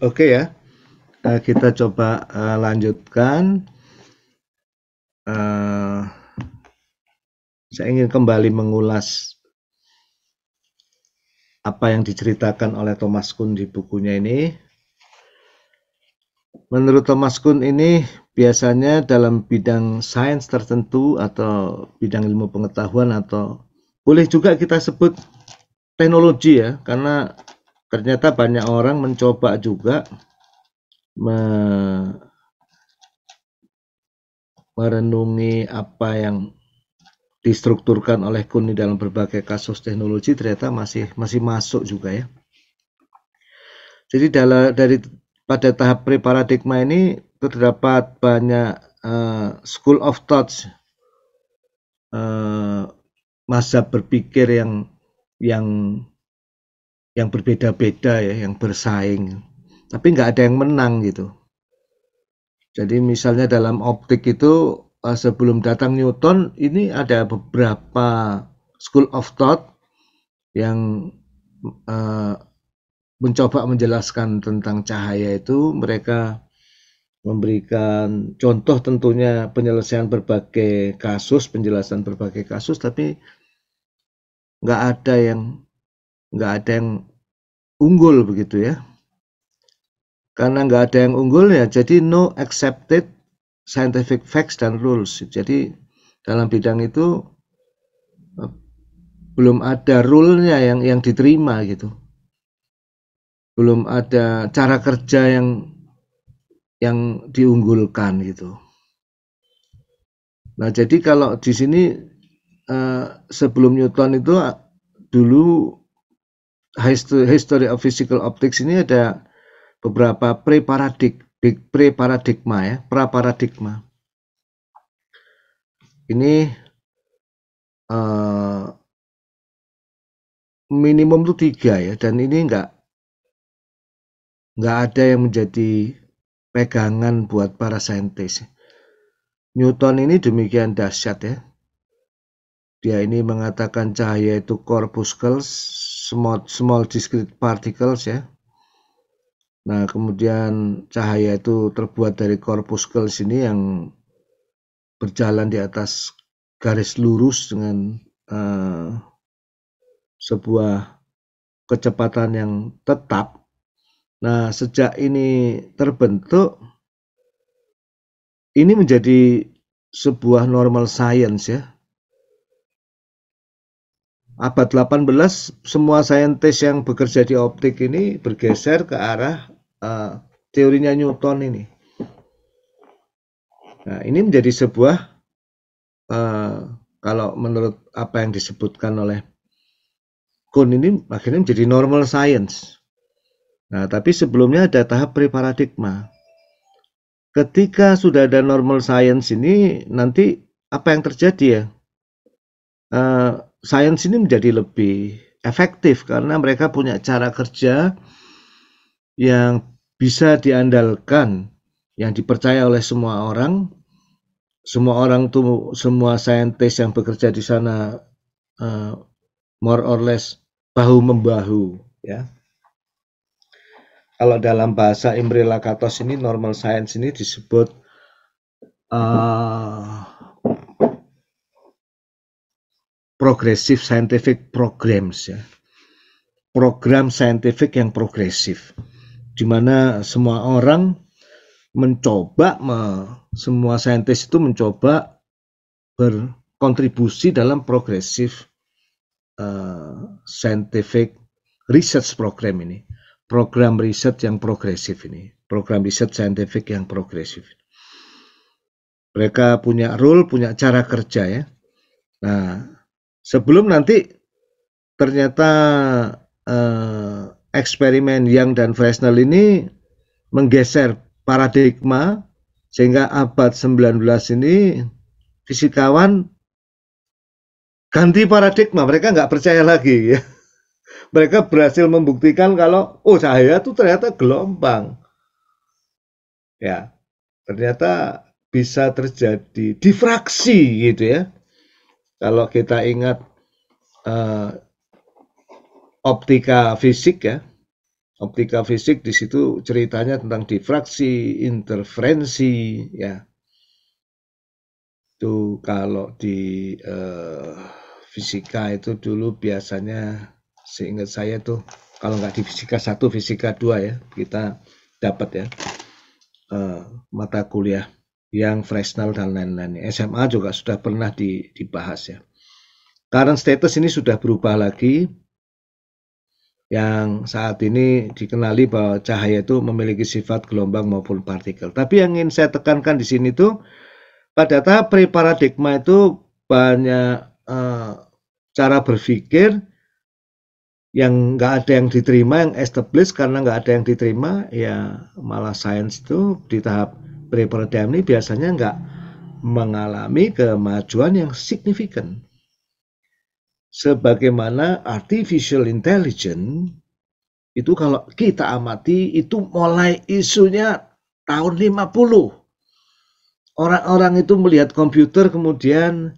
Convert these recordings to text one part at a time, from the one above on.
Oke ya, kita coba lanjutkan. Saya ingin kembali mengulas apa yang diceritakan oleh Thomas Kuhn di bukunya ini. Menurut Thomas Kuhn ini biasanya dalam bidang sains tertentu atau bidang ilmu pengetahuan, atau boleh juga kita sebut teknologi ya, karena ternyata banyak orang mencoba juga merenungi apa yang distrukturkan oleh Kuhn di dalam berbagai kasus teknologi, ternyata masih masuk juga ya. Jadi pada tahap pre-paradigma ini terdapat banyak school of thoughts, mazhab berpikir yang berbeda-beda ya, yang bersaing, tapi nggak ada yang menang gitu. Jadi misalnya dalam optik itu sebelum datang Newton ini ada beberapa school of thought yang mencoba menjelaskan tentang cahaya itu. Mereka memberikan contoh tentunya penyelesaian berbagai kasus, penjelasan berbagai kasus, tapi nggak ada yang unggul begitu ya. Karena nggak ada yang unggul ya, jadi no accepted scientific facts dan rules. Jadi dalam bidang itu belum ada rule-nya yang diterima gitu. Belum ada cara kerja yang diunggulkan gitu. Nah, jadi kalau di sini sebelum Newton itu dulu History of Physical Optics ini ada beberapa pre-paradigma ya, pra-paradigma. Ini minimum tuh 3 ya, dan ini nggak ada yang menjadi pegangan buat para saintis. Newton ini demikian dahsyat ya. Dia ini mengatakan cahaya itu corpuscles, small discrete particles ya. Nah, kemudian cahaya itu terbuat dari corpuscles ini yang berjalan di atas garis lurus dengan sebuah kecepatan yang tetap. Nah, sejak ini terbentuk, ini menjadi sebuah normal science ya. Abad 18 semua saintis yang bekerja di optik ini bergeser ke arah teorinya Newton ini. Nah, ini menjadi sebuah kalau menurut apa yang disebutkan oleh Kuhn ini akhirnya menjadi normal science. Nah, tapi sebelumnya ada tahap pre-paradigma. Ketika sudah ada normal science ini, nanti apa yang terjadi ya? Sains ini menjadi lebih efektif karena mereka punya cara kerja yang bisa diandalkan, yang dipercaya oleh semua orang. Semua orang tuh, semua saintis yang bekerja di sana more or less bahu membahu ya. Kalau dalam bahasa Imre Lakatos ini normal science ini disebut progressive scientific programs ya. Program saintifik yang progresif, di mana semua orang mencoba, semua saintis itu mencoba berkontribusi dalam progresif scientific research program ini, program riset yang progresif ini, program riset saintifik yang progresif. Mereka punya rule, punya cara kerja ya. Nah, sebelum nanti ternyata eksperimen Young dan Fresnel ini menggeser paradigma, sehingga abad 19 ini fisikawan ganti paradigma. Mereka nggak percaya lagi ya. Mereka berhasil membuktikan kalau cahaya itu ternyata gelombang ya, ternyata bisa terjadi difraksi gitu ya. Kalau kita ingat optika fisik ya. Optika fisik di situ ceritanya tentang difraksi, interferensi ya. Itu kalau di fisika itu dulu biasanya seingat saya tuh kalau nggak di fisika 1, fisika 2 ya kita dapat ya mata kuliah yang Fresnel dan lain-lain. SMA juga sudah pernah dibahas ya. Current status ini sudah berubah lagi. Yang saat ini dikenali bahwa cahaya itu memiliki sifat gelombang maupun partikel. Tapi yang ingin saya tekankan di sini tuh pada tahap pre-paradigma itu banyak cara berpikir yang nggak ada yang diterima, yang established karena nggak ada yang diterima, ya malah sains itu di tahap pre-paradigma ini biasanya nggak mengalami kemajuan yang signifikan. Sebagaimana artificial intelligence itu kalau kita amati itu mulai isunya tahun 50. Orang-orang itu melihat komputer, kemudian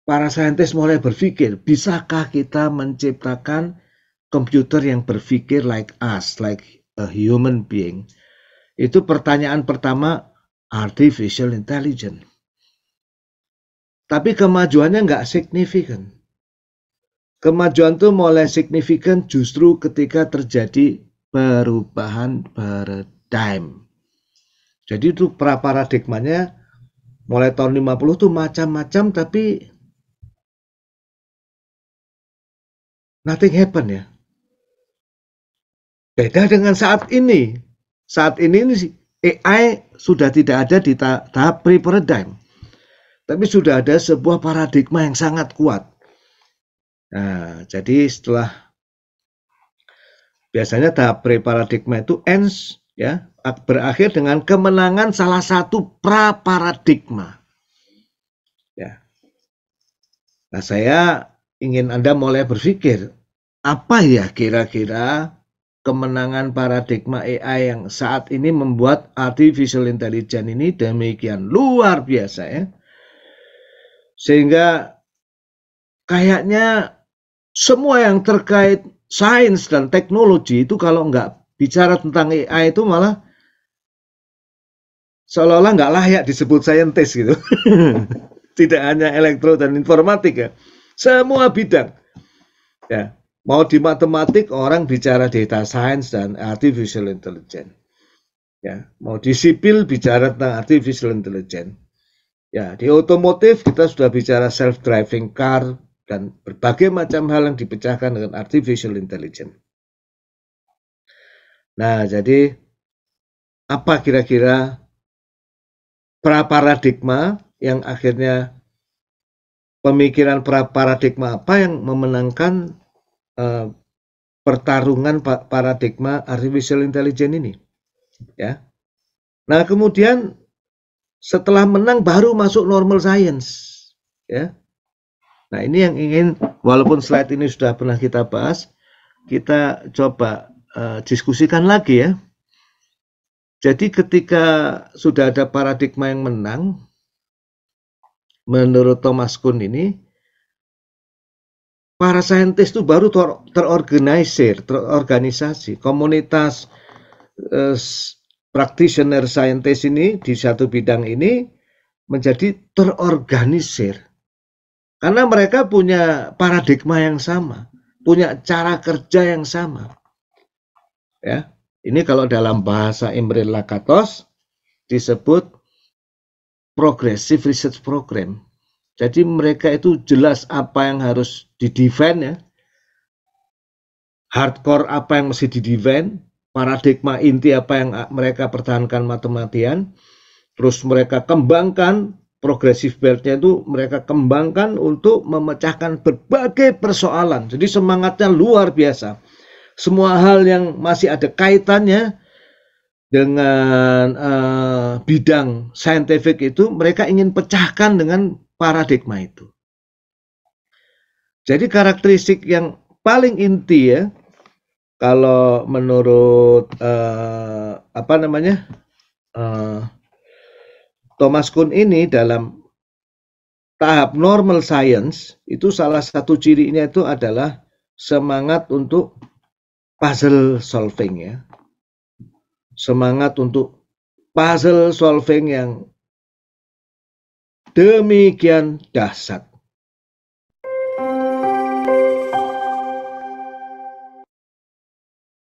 para saintis mulai berpikir, bisakah kita menciptakan komputer yang berpikir like us, like a human being? Itu pertanyaan pertama, artificial intelligence. Tapi kemajuannya nggak signifikan. Kemajuan itu mulai signifikan justru ketika terjadi perubahan paradigm. Jadi itu pra-paradigmanya mulai tahun 50 tuh macam-macam tapi nothing happen ya. Beda dengan saat ini. Saat ini AI sudah tidak ada di tahap pre-paradigm. Tapi sudah ada sebuah paradigma yang sangat kuat. Nah, jadi setelah biasanya tahap pre-paradigma itu ends ya, berakhir dengan kemenangan salah satu pra-paradigma. Ya. Nah, saya ingin Anda mulai berpikir, apa ya kira-kira kemenangan paradigma AI yang saat ini membuat artificial intelligence ini demikian luar biasa ya. Sehingga kayaknya semua yang terkait sains dan teknologi itu kalau nggak bicara tentang AI itu malah seolah-olah nggak layak disebut saintis gitu. Tidak hanya elektro dan informatik ya, semua bidang. Ya, mau di matematik orang bicara data science dan artificial intelligence. Ya, mau di sipil bicara tentang artificial intelligence. Ya, di otomotif kita sudah bicara self-driving car dan berbagai macam hal yang dipecahkan dengan artificial intelligence. Nah, jadi apa kira-kira pra-paradigma yang akhirnya pemikiran pra-paradigma apa yang memenangkan pertarungan paradigma artificial intelligence ini? Ya. Nah, kemudian setelah menang baru masuk normal science, ya. Nah, ini yang ingin, walaupun slide ini sudah pernah kita bahas, kita coba diskusikan lagi ya. Jadi ketika sudah ada paradigma yang menang, menurut Thomas Kuhn ini, para saintis itu baru terorganisasi, komunitas practitioner scientist ini di satu bidang ini menjadi terorganisir karena mereka punya paradigma yang sama, punya cara kerja yang sama. Ya, ini kalau dalam bahasa Imre Lakatos disebut progressive research program. Jadi mereka itu jelas apa yang harus di-defend ya, hardcore apa yang mesti di-defend, paradigma inti apa yang mereka pertahankan mati-matian, terus mereka kembangkan, progressive beltnya itu mereka kembangkan untuk memecahkan berbagai persoalan. Jadi semangatnya luar biasa. Semua hal yang masih ada kaitannya dengan bidang saintifik itu mereka ingin pecahkan dengan paradigma itu. Jadi karakteristik yang paling inti ya, kalau menurut Thomas Kuhn ini dalam tahap normal science itu salah satu cirinya itu adalah semangat untuk puzzle solving ya. Semangat untuk puzzle solving yang demikian dahsyat.